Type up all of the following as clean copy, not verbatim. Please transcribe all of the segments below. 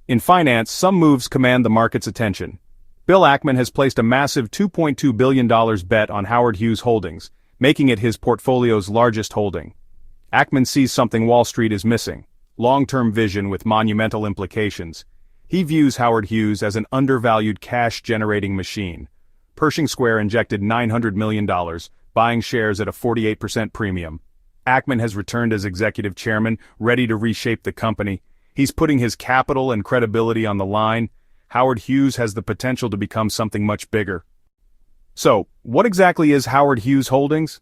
In finance, some moves command the market's attention. Bill Ackman has placed a massive $2.2 billion bet on Howard Hughes Holdings, making it his portfolio's largest holding. Ackman sees something Wall Street is missing: long-term vision with monumental implications. He views Howard Hughes as an undervalued cash-generating machine. Pershing Square injected $900 million, buying shares at a 48% premium. Ackman has returned as executive chairman, ready to reshape the company. He's putting his capital and credibility on the line. Howard Hughes has the potential to become something much bigger. So, what exactly is Howard Hughes Holdings?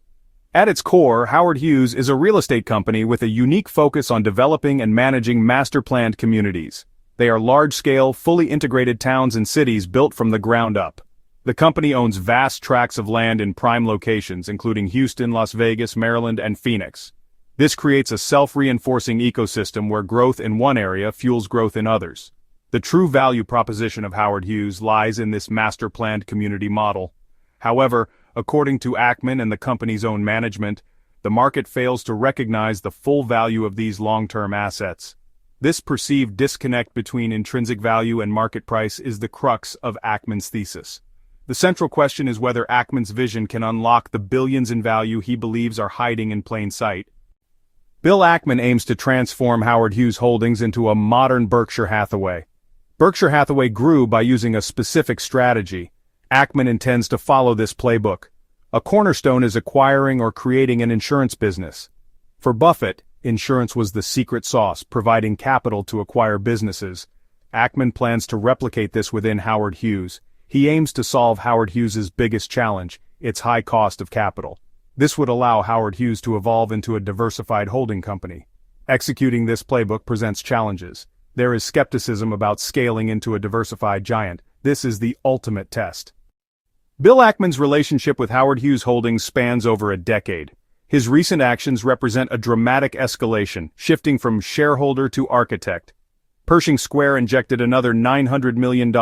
At its core, Howard Hughes is a real estate company with a unique focus on developing and managing master-planned communities. They are large-scale, fully integrated towns and cities built from the ground up. The company owns vast tracts of land in prime locations, including Houston, Las Vegas, Maryland, and Phoenix. This creates a self-reinforcing ecosystem where growth in one area fuels growth in others. The true value proposition of Howard Hughes lies in this master-planned community model. However, according to Ackman and the company's own management, the market fails to recognize the full value of these long-term assets. This perceived disconnect between intrinsic value and market price is the crux of Ackman's thesis. The central question is whether Ackman's vision can unlock the billions in value he believes are hiding in plain sight. Bill Ackman aims to transform Howard Hughes Holdings into a modern Berkshire Hathaway. Berkshire Hathaway grew by using a specific strategy. Ackman intends to follow this playbook. A cornerstone is acquiring or creating an insurance business. For Buffett, insurance was the secret sauce, providing capital to acquire businesses. Ackman plans to replicate this within Howard Hughes. He aims to solve Howard Hughes's biggest challenge, its high cost of capital. This would allow Howard Hughes to evolve into a diversified holding company. Executing this playbook presents challenges. There is skepticism about scaling into a diversified giant. This is the ultimate test. Bill Ackman's relationship with Howard Hughes Holdings spans over a decade. His recent actions represent a dramatic escalation, shifting from shareholder to architect. Pershing Square injected another $900 million,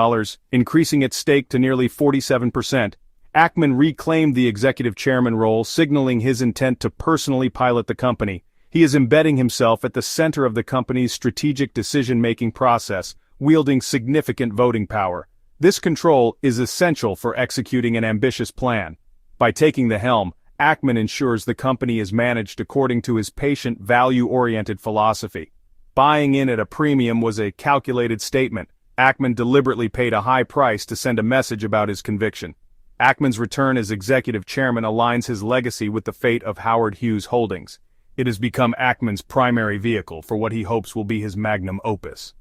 increasing its stake to nearly 47%. Ackman reclaimed the executive chairman role, signaling his intent to personally pilot the company. He is embedding himself at the center of the company's strategic decision-making process, wielding significant voting power. This control is essential for executing an ambitious plan. By taking the helm, Ackman ensures the company is managed according to his patient, value-oriented philosophy. Buying in at a premium was a calculated statement. Ackman deliberately paid a high price to send a message about his conviction. Ackman's return as executive chairman aligns his legacy with the fate of Howard Hughes Holdings. It has become Ackman's primary vehicle for what he hopes will be his magnum opus.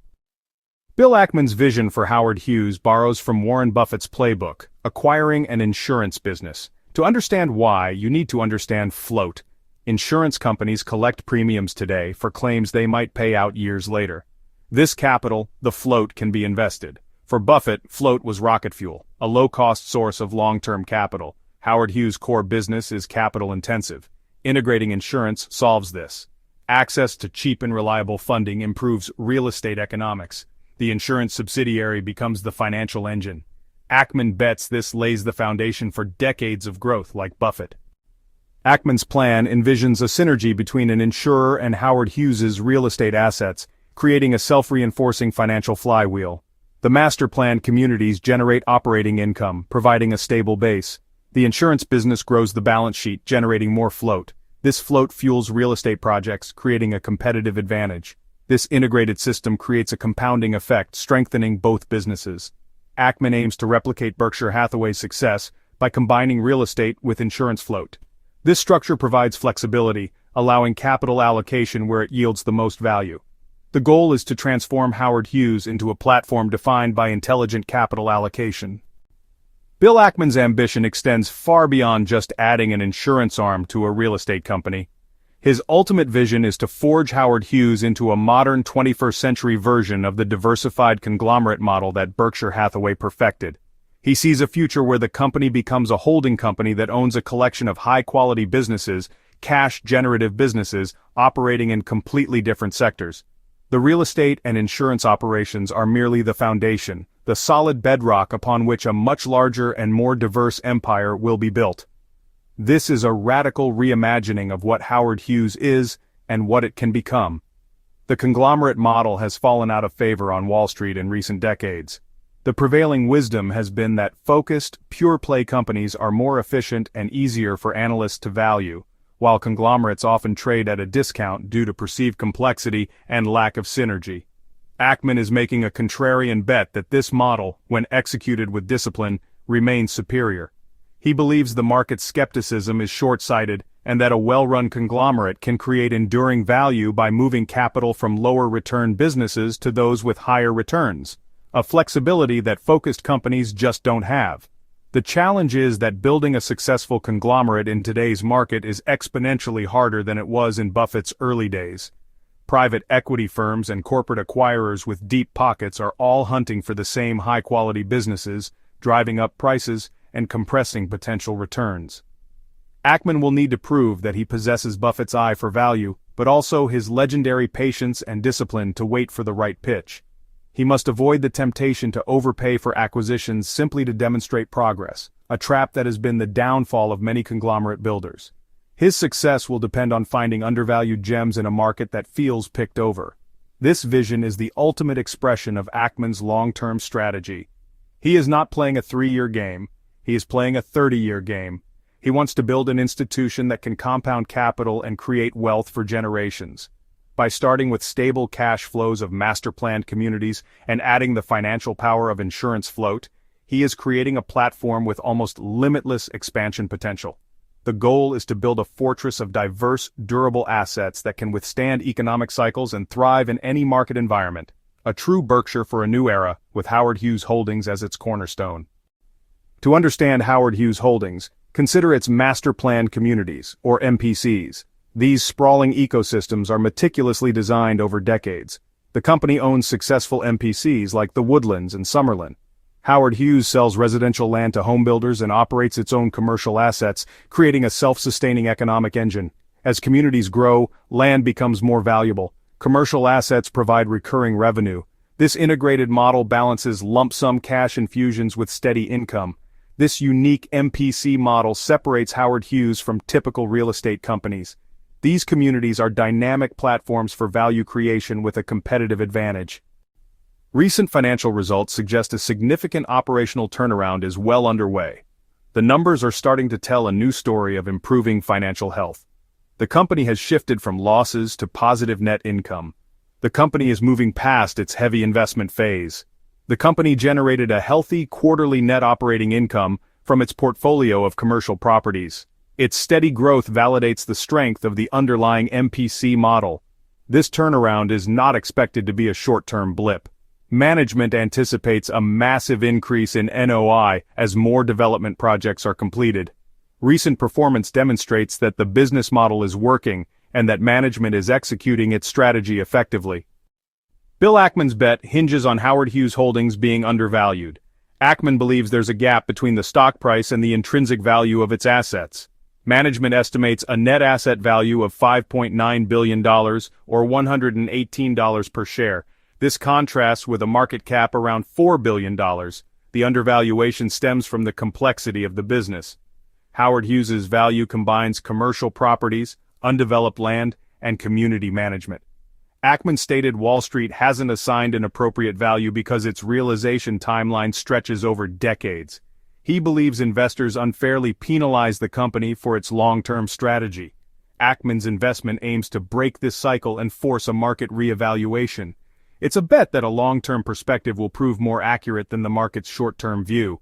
Bill Ackman's vision for Howard Hughes borrows from Warren Buffett's playbook, acquiring an insurance business. To understand why, you need to understand float. Insurance companies collect premiums today for claims they might pay out years later. This capital, the float, can be invested. For Buffett, float was rocket fuel, a low-cost source of long-term capital. Howard Hughes' core business is capital-intensive. Integrating insurance solves this. Access to cheap and reliable funding improves real estate economics. The insurance subsidiary becomes the financial engine. Ackman bets this lays the foundation for decades of growth like Buffett. Ackman's plan envisions a synergy between an insurer and Howard Hughes's real estate assets, creating a self-reinforcing financial flywheel. The master-planned communities generate operating income, providing a stable base. The insurance business grows the balance sheet, generating more float. This float fuels real estate projects, creating a competitive advantage. This integrated system creates a compounding effect, strengthening both businesses. Ackman aims to replicate Berkshire Hathaway's success by combining real estate with insurance float. This structure provides flexibility, allowing capital allocation where it yields the most value. The goal is to transform Howard Hughes into a platform defined by intelligent capital allocation. Bill Ackman's ambition extends far beyond just adding an insurance arm to a real estate company. His ultimate vision is to forge Howard Hughes into a modern 21st century version of the diversified conglomerate model that Berkshire Hathaway perfected. He sees a future where the company becomes a holding company that owns a collection of high-quality businesses, cash-generative businesses, operating in completely different sectors. The real estate and insurance operations are merely the foundation, the solid bedrock upon which a much larger and more diverse empire will be built. This is a radical reimagining of what Howard Hughes is and what it can become. The conglomerate model has fallen out of favor on Wall Street in recent decades. The prevailing wisdom has been that focused, pure-play companies are more efficient and easier for analysts to value, while conglomerates often trade at a discount due to perceived complexity and lack of synergy. Ackman is making a contrarian bet that this model, when executed with discipline, remains superior. He believes the market's skepticism is short-sighted and that a well-run conglomerate can create enduring value by moving capital from lower-return businesses to those with higher returns, a flexibility that focused companies just don't have. The challenge is that building a successful conglomerate in today's market is exponentially harder than it was in Buffett's early days. Private equity firms and corporate acquirers with deep pockets are all hunting for the same high-quality businesses, driving up prices and compressing potential returns. Ackman will need to prove that he possesses Buffett's eye for value, but also his legendary patience and discipline to wait for the right pitch. He must avoid the temptation to overpay for acquisitions simply to demonstrate progress, a trap that has been the downfall of many conglomerate builders. His success will depend on finding undervalued gems in a market that feels picked over. This vision is the ultimate expression of Ackman's long-term strategy. He is not playing a 3-year game, he is playing a 30-year game. He wants to build an institution that can compound capital and create wealth for generations. By starting with stable cash flows of master-planned communities and adding the financial power of insurance float, he is creating a platform with almost limitless expansion potential. The goal is to build a fortress of diverse, durable assets that can withstand economic cycles and thrive in any market environment. A true Berkshire for a new era, with Howard Hughes Holdings as its cornerstone. To understand Howard Hughes Holdings, consider its master-planned communities, or MPCs. These sprawling ecosystems are meticulously designed over decades. The company owns successful MPCs like The Woodlands and Summerlin. Howard Hughes sells residential land to homebuilders and operates its own commercial assets, creating a self-sustaining economic engine. As communities grow, land becomes more valuable. Commercial assets provide recurring revenue. This integrated model balances lump-sum cash infusions with steady income. This unique MPC model separates Howard Hughes from typical real estate companies. These communities are dynamic platforms for value creation with a competitive advantage. Recent financial results suggest a significant operational turnaround is well underway. The numbers are starting to tell a new story of improving financial health. The company has shifted from losses to positive net income. The company is moving past its heavy investment phase. The company generated a healthy quarterly net operating income from its portfolio of commercial properties. Its steady growth validates the strength of the underlying MPC model. This turnaround is not expected to be a short-term blip. Management anticipates a massive increase in NOI as more development projects are completed. Recent performance demonstrates that the business model is working and that management is executing its strategy effectively. Bill Ackman's bet hinges on Howard Hughes Holdings being undervalued. Ackman believes there's a gap between the stock price and the intrinsic value of its assets. Management estimates a net asset value of $5.9 billion, or $118 per share. This contrasts with a market cap around $4 billion. The undervaluation stems from the complexity of the business. Howard Hughes's value combines commercial properties, undeveloped land, and community management. Ackman stated Wall Street hasn't assigned an appropriate value because its realization timeline stretches over decades. He believes investors unfairly penalize the company for its long-term strategy. Ackman's investment aims to break this cycle and force a market re-evaluation. It's a bet that a long-term perspective will prove more accurate than the market's short-term view.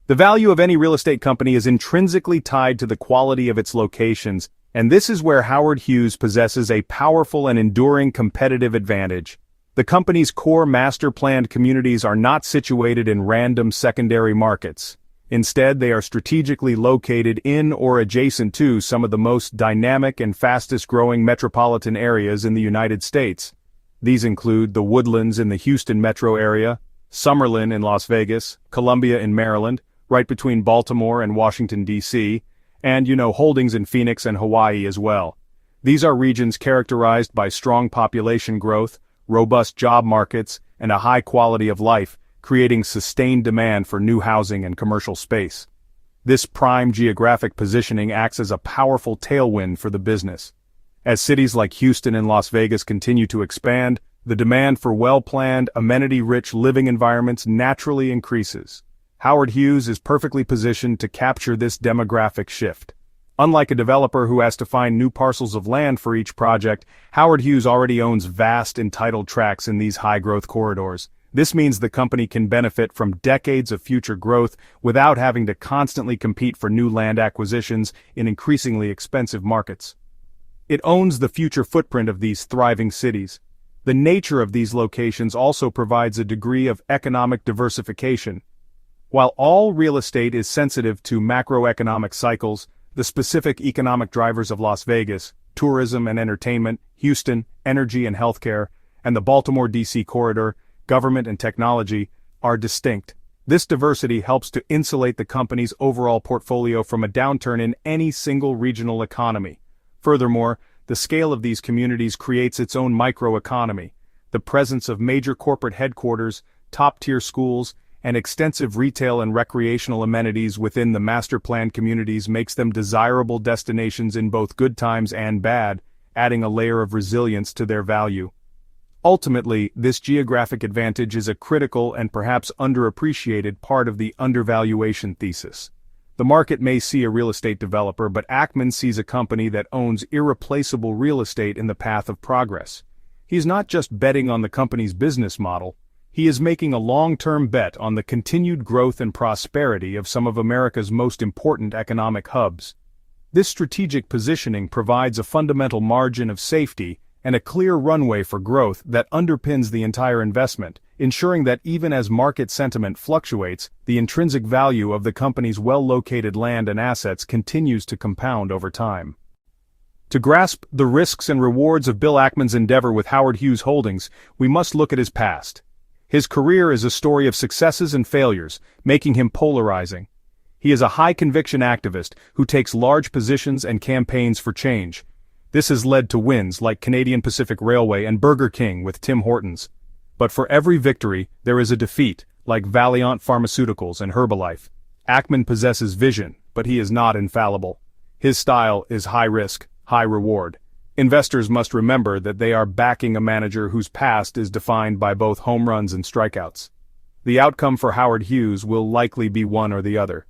The value of any real estate company is intrinsically tied to the quality of its locations, and this is where Howard Hughes possesses a powerful and enduring competitive advantage. The company's core master-planned communities are not situated in random secondary markets. Instead, they are strategically located in or adjacent to some of the most dynamic and fastest-growing metropolitan areas in the United States. These include the Woodlands in the Houston metro area, Summerlin in Las Vegas, Columbia in Maryland, right between Baltimore and Washington, D.C., and holdings in Phoenix and Hawaii as well. These are regions characterized by strong population growth, robust job markets, and a high quality of life, creating sustained demand for new housing and commercial space. This prime geographic positioning acts as a powerful tailwind for the business. As cities like Houston and Las Vegas continue to expand, the demand for well-planned, amenity-rich living environments naturally increases. Howard Hughes is perfectly positioned to capture this demographic shift. Unlike a developer who has to find new parcels of land for each project, Howard Hughes already owns vast entitled tracts in these high-growth corridors. This means the company can benefit from decades of future growth without having to constantly compete for new land acquisitions in increasingly expensive markets. It owns the future footprint of these thriving cities. The nature of these locations also provides a degree of economic diversification. While all real estate is sensitive to macroeconomic cycles, the specific economic drivers of Las Vegas, tourism and entertainment, Houston, energy and healthcare, and the Baltimore-D.C. corridor, government and technology, are distinct. This diversity helps to insulate the company's overall portfolio from a downturn in any single regional economy. Furthermore, the scale of these communities creates its own microeconomy. The presence of major corporate headquarters, top-tier schools, and extensive retail and recreational amenities within the master-planned communities makes them desirable destinations in both good times and bad, adding a layer of resilience to their value. Ultimately, this geographic advantage is a critical and perhaps underappreciated part of the undervaluation thesis. The market may see a real estate developer, but Ackman sees a company that owns irreplaceable real estate in the path of progress. He's not just betting on the company's business model, he is making a long-term bet on the continued growth and prosperity of some of America's most important economic hubs. This strategic positioning provides a fundamental margin of safety and a clear runway for growth that underpins the entire investment, ensuring that even as market sentiment fluctuates, the intrinsic value of the company's well-located land and assets continues to compound over time. To grasp the risks and rewards of Bill Ackman's endeavor with Howard Hughes Holdings, we must look at his past. His career is a story of successes and failures, making him polarizing. He is a high-conviction activist who takes large positions and campaigns for change. This has led to wins like Canadian Pacific Railway and Burger King with Tim Hortons. But for every victory, there is a defeat, like Valeant Pharmaceuticals and Herbalife. Ackman possesses vision, but he is not infallible. His style is high risk, high reward. Investors must remember that they are backing a manager whose past is defined by both home runs and strikeouts. The outcome for Howard Hughes will likely be one or the other.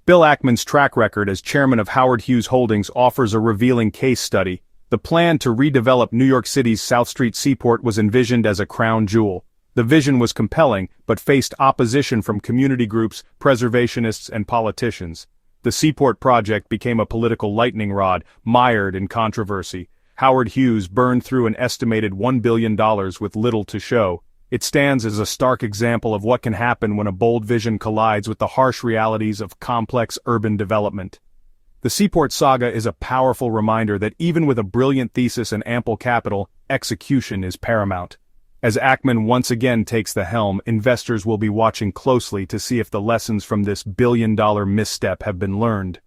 Bill Ackman's track record as chairman of Howard Hughes Holdings offers a revealing case study. The plan to redevelop New York City's South Street Seaport was envisioned as a crown jewel. The vision was compelling, but faced opposition from community groups, preservationists, and politicians. The Seaport project became a political lightning rod, mired in controversy. Howard Hughes burned through an estimated $1 billion with little to show. It stands as a stark example of what can happen when a bold vision collides with the harsh realities of complex urban development. The Seaport saga is a powerful reminder that even with a brilliant thesis and ample capital, execution is paramount. As Ackman once again takes the helm, investors will be watching closely to see if the lessons from this billion-dollar misstep have been learned.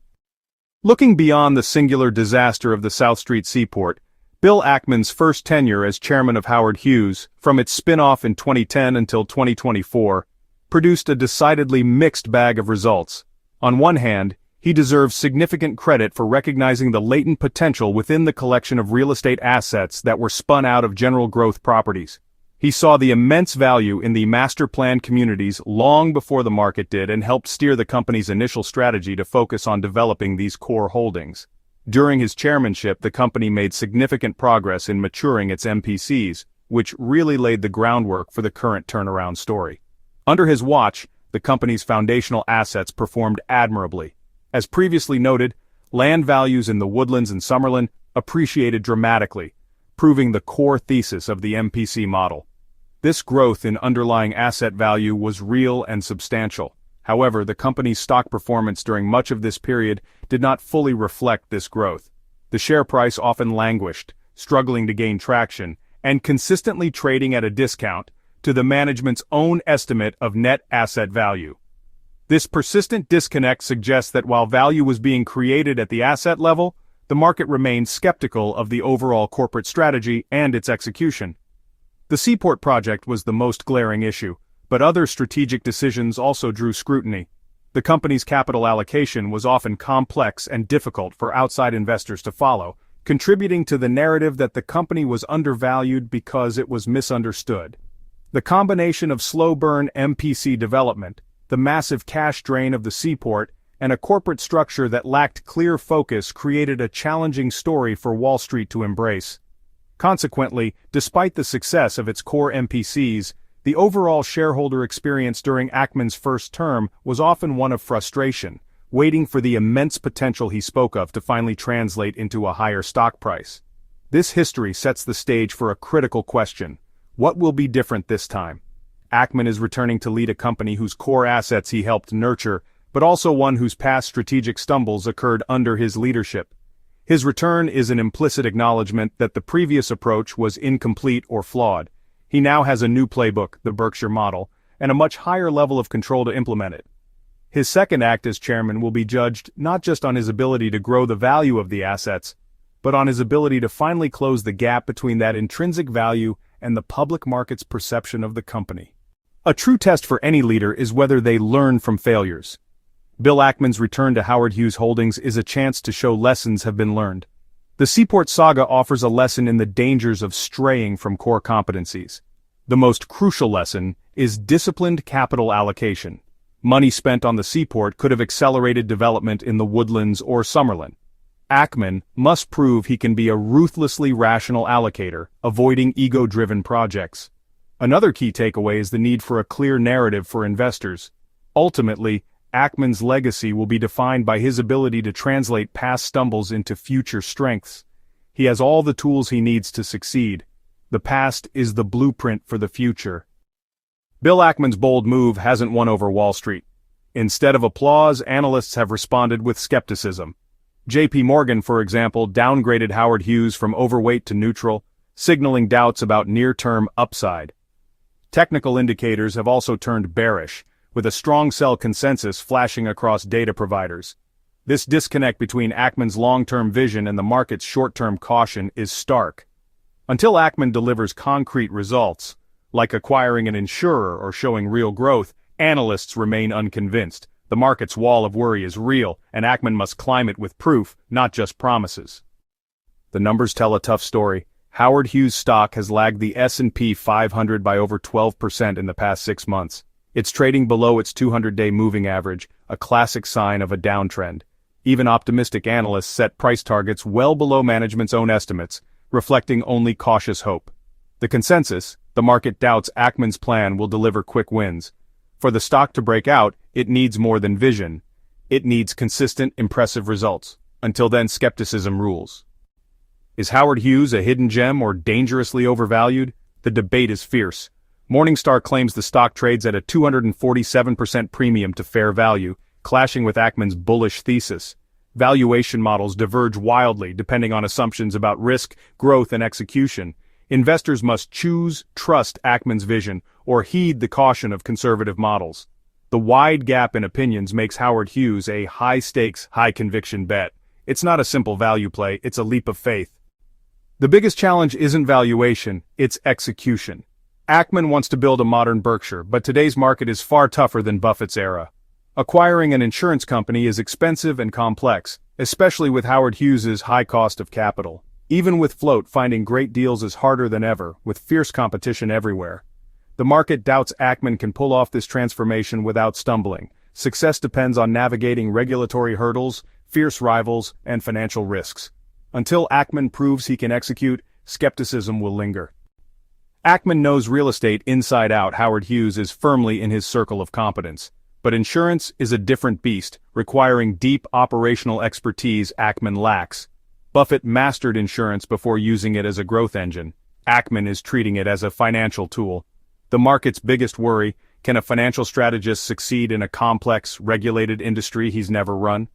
Looking beyond the singular disaster of the South Street Seaport, Bill Ackman's first tenure as chairman of Howard Hughes, from its spin-off in 2010 until 2024, produced a decidedly mixed bag of results. On one hand, he deserves significant credit for recognizing the latent potential within the collection of real estate assets that were spun out of general growth properties. He saw the immense value in the master-planned communities long before the market did and helped steer the company's initial strategy to focus on developing these core holdings. During his chairmanship, the company made significant progress in maturing its MPCs, which really laid the groundwork for the current turnaround story. Under his watch, the company's foundational assets performed admirably. As previously noted, land values in the Woodlands and Summerlin appreciated dramatically, proving the core thesis of the MPC model. This growth in underlying asset value was real and substantial. However, the company's stock performance during much of this period did not fully reflect this growth. The share price often languished, struggling to gain traction, and consistently trading at a discount to the management's own estimate of net asset value. This persistent disconnect suggests that while value was being created at the asset level, the market remained skeptical of the overall corporate strategy and its execution. The Seaport project was the most glaring issue, but other strategic decisions also drew scrutiny. The company's capital allocation was often complex and difficult for outside investors to follow, contributing to the narrative that the company was undervalued because it was misunderstood. The combination of slow-burn MPC development, the massive cash drain of the seaport, and a corporate structure that lacked clear focus created a challenging story for Wall Street to embrace. Consequently, despite the success of its core MPCs, the overall shareholder experience during Ackman's first term was often one of frustration, waiting for the immense potential he spoke of to finally translate into a higher stock price. This history sets the stage for a critical question. What will be different this time? Ackman is returning to lead a company whose core assets he helped nurture, but also one whose past strategic stumbles occurred under his leadership. His return is an implicit acknowledgement that the previous approach was incomplete or flawed. He now has a new playbook, the Berkshire model, and a much higher level of control to implement it. His second act as chairman will be judged not just on his ability to grow the value of the assets, but on his ability to finally close the gap between that intrinsic value and the public market's perception of the company. A true test for any leader is whether they learn from failures. Bill Ackman's return to Howard Hughes Holdings is a chance to show lessons have been learned. The Seaport saga offers a lesson in the dangers of straying from core competencies. The most crucial lesson is disciplined capital allocation. Money spent on the Seaport could have accelerated development in the Woodlands or Summerlin. Ackman must prove he can be a ruthlessly rational allocator, avoiding ego-driven projects. Another key takeaway is the need for a clear narrative for investors. Ultimately, Ackman's legacy will be defined by his ability to translate past stumbles into future strengths. He has all the tools he needs to succeed. The past is the blueprint for the future. Bill Ackman's bold move hasn't won over Wall Street. Instead of applause, analysts have responded with skepticism. J.P. Morgan, for example, downgraded Howard Hughes from overweight to neutral, signaling doubts about near-term upside. Technical indicators have also turned bearish, with a strong sell consensus flashing across data providers. This disconnect between Ackman's long-term vision and the market's short-term caution is stark. Until Ackman delivers concrete results, like acquiring an insurer or showing real growth, analysts remain unconvinced. The market's wall of worry is real, and Ackman must climb it with proof, not just promises. The numbers tell a tough story. Howard Hughes stock has lagged the S&P 500 by over 12% in the past 6 months. It's trading below its 200-day moving average, a classic sign of a downtrend. Even optimistic analysts set price targets well below management's own estimates, reflecting only cautious hope. The consensus, the market doubts Ackman's plan will deliver quick wins. For the stock to break out, it needs more than vision. It needs consistent, impressive results. Until then, skepticism rules. Is Howard Hughes a hidden gem or dangerously overvalued? The debate is fierce. Morningstar claims the stock trades at a 247% premium to fair value, clashing with Ackman's bullish thesis. Valuation models diverge wildly depending on assumptions about risk, growth, and execution. Investors must trust Ackman's vision, or heed the caution of conservative models. The wide gap in opinions makes Howard Hughes a high-stakes, high-conviction bet. It's not a simple value play, it's a leap of faith. The biggest challenge isn't valuation, it's execution. Ackman wants to build a modern Berkshire, but today's market is far tougher than Buffett's era. Acquiring an insurance company is expensive and complex, especially with Howard Hughes's high cost of capital. Even with float, finding great deals is harder than ever, with fierce competition everywhere. The market doubts Ackman can pull off this transformation without stumbling. Success depends on navigating regulatory hurdles, fierce rivals, and financial risks. Until Ackman proves he can execute, skepticism will linger. Ackman knows real estate inside out. Howard Hughes is firmly in his circle of competence. But insurance is a different beast, requiring deep operational expertise Ackman lacks. Buffett mastered insurance before using it as a growth engine. Ackman is treating it as a financial tool. The market's biggest worry: can a financial strategist succeed in a complex, regulated industry he's never run?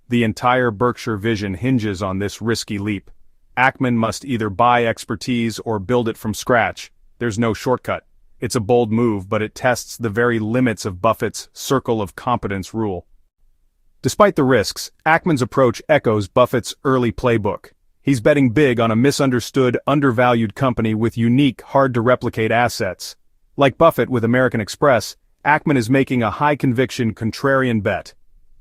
The entire Berkshire vision hinges on this risky leap. Ackman must either buy expertise or build it from scratch. There's no shortcut. It's a bold move, but it tests the very limits of Buffett's circle of competence rule. Despite the risks, Ackman's approach echoes Buffett's early playbook. He's betting big on a misunderstood, undervalued company with unique, hard-to-replicate assets. Like Buffett with American Express, Ackman is making a high-conviction, contrarian bet.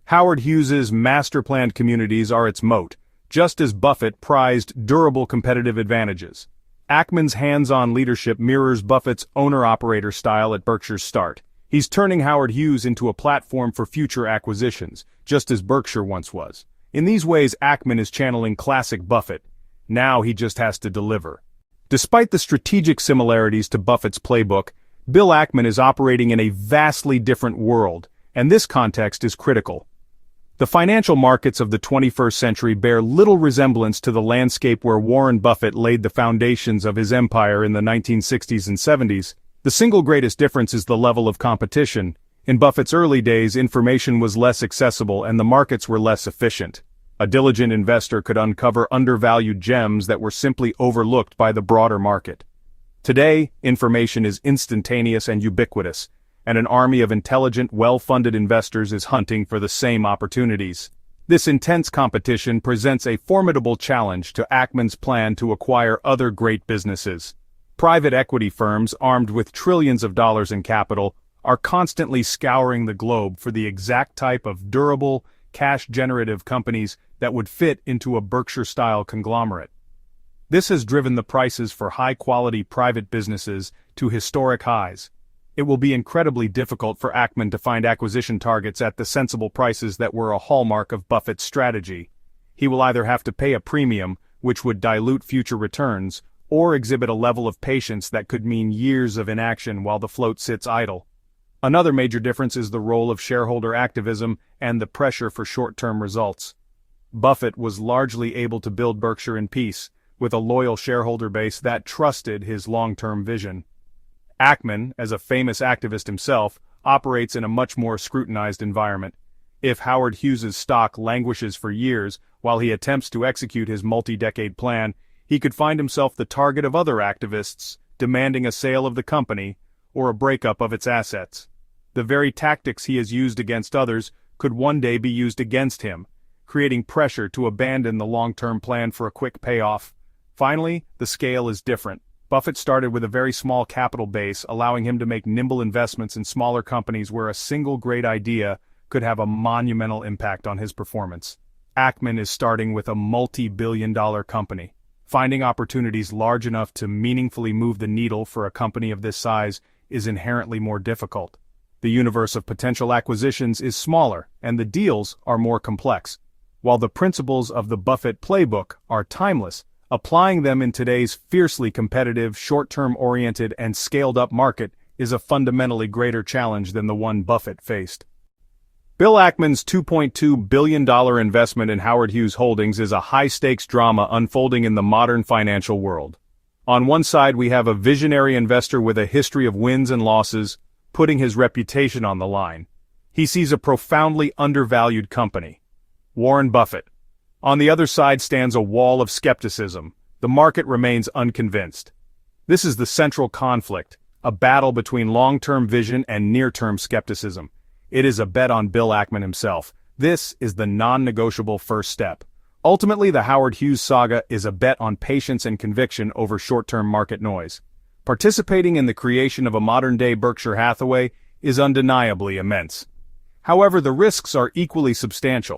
Howard Hughes's master-planned communities are its moat, just as Buffett prized durable competitive advantages. Ackman's hands-on leadership mirrors Buffett's owner-operator style at Berkshire's start. He's turning Howard Hughes into a platform for future acquisitions, just as Berkshire once was. In these ways, Ackman is channeling classic Buffett. Now he just has to deliver. Despite the strategic similarities to Buffett's playbook, Bill Ackman is operating in a vastly different world, and this context is critical. The financial markets of the 21st century bear little resemblance to the landscape where Warren Buffett laid the foundations of his empire in the 1960s and 70s. The single greatest difference is the level of competition. In Buffett's early days, information was less accessible and the markets were less efficient. A diligent investor could uncover undervalued gems that were simply overlooked by the broader market. Today, information is instantaneous and ubiquitous, and an army of intelligent, well-funded investors is hunting for the same opportunities. This intense competition presents a formidable challenge to Ackman's plan to acquire other great businesses. Private equity firms armed with trillions of dollars in capital are constantly scouring the globe for the exact type of durable, cash-generative companies that would fit into a Berkshire-style conglomerate. This has driven the prices for high-quality private businesses to historic highs. It will be incredibly difficult for Ackman to find acquisition targets at the sensible prices that were a hallmark of Buffett's strategy. He will either have to pay a premium, which would dilute future returns, or exhibit a level of patience that could mean years of inaction while the float sits idle. Another major difference is the role of shareholder activism and the pressure for short-term results. Buffett was largely able to build Berkshire in peace, with a loyal shareholder base that trusted his long-term vision. Ackman, as a famous activist himself, operates in a much more scrutinized environment. If Howard Hughes's stock languishes for years while he attempts to execute his multi-decade plan, he could find himself the target of other activists, demanding a sale of the company or a breakup of its assets. The very tactics he has used against others could one day be used against him, creating pressure to abandon the long-term plan for a quick payoff. Finally, the scale is different. Buffett started with a very small capital base, allowing him to make nimble investments in smaller companies where a single great idea could have a monumental impact on his performance. Ackman is starting with a multi-billion-dollar company. Finding opportunities large enough to meaningfully move the needle for a company of this size is inherently more difficult. The universe of potential acquisitions is smaller, and the deals are more complex. While the principles of the Buffett playbook are timeless, applying them in today's fiercely competitive, short-term oriented, and scaled-up market is a fundamentally greater challenge than the one Buffett faced. Bill Ackman's $2.2 billion investment in Howard Hughes Holdings is a high-stakes drama unfolding in the modern financial world. On one side we have a visionary investor with a history of wins and losses, putting his reputation on the line. He sees a profoundly undervalued company, Warren Buffett. On the other side stands a wall of skepticism. The market remains unconvinced. This is the central conflict, a battle between long-term vision and near-term skepticism. It is a bet on Bill Ackman himself. This is the non-negotiable first step. Ultimately, the Howard Hughes saga is a bet on patience and conviction over short-term market noise. Participating in the creation of a modern-day Berkshire Hathaway is undeniably immense. However, the risks are equally substantial.